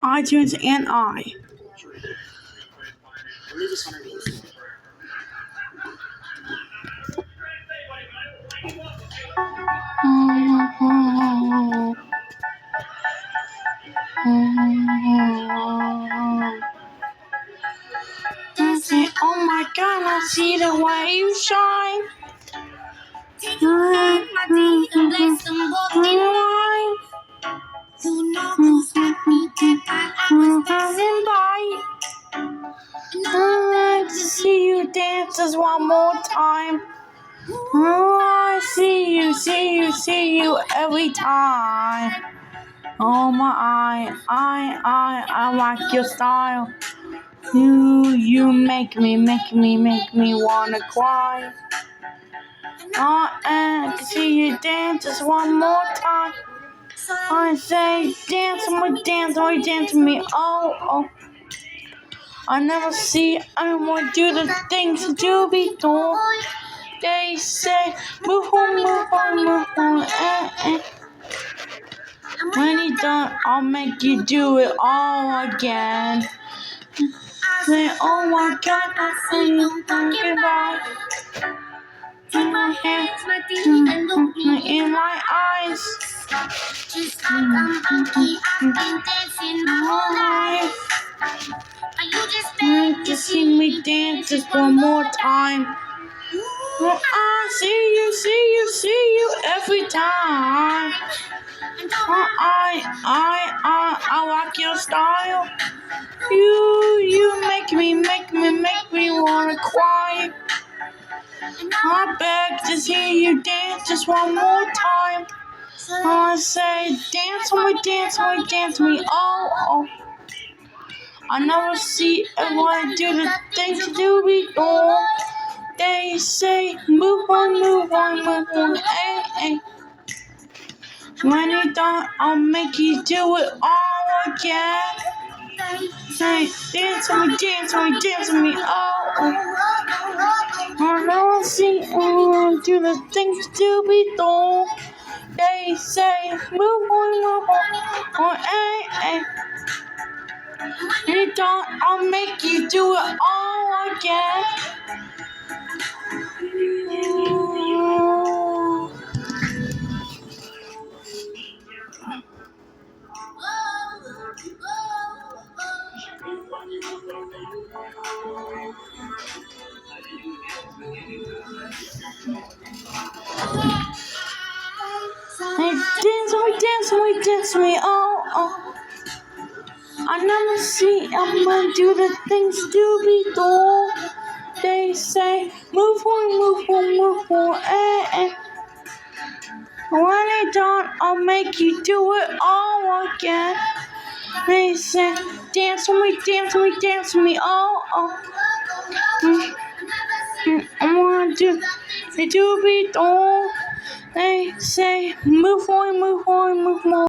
iTunes and I. I say, oh my God, I see the way you shine. You know those let me get by. I was passing by. I'd like to see you dance just one more time. Oh, I see you every time. Oh my, I like your style. You make me wanna cry. Oh, and I can see you dance just one more time. I say, dance with me, oh. I never see anyone do the things to be done. They say, move on, When you don't, I'll make you do it all again. Say, oh my God, I see you talking about. In my hands, my teeth, and look me in my eyes. Just like I'm monkey, I've been dancing my whole life. Are you just there to see me dance just one more time? Well, I see you every time. I like your style. You make me wanna cry. I beg to see you dance just one more time. I say, dance with me, oh. I never see everyone do the things to be done. They say, move on, ay. When you don't, I'll make you do it all again. Say, dance with me, oh. I never see anyone do the things to be done. They say, move on, ay. When you don't, I'll make you do it all again. Hey, dance with me, oh. I never see anyone do the things to be done. They say, move on, ay. When they don't, I'll make you do it all again. They say, dance with me, oh. I wanna do it to be done. They say, move on.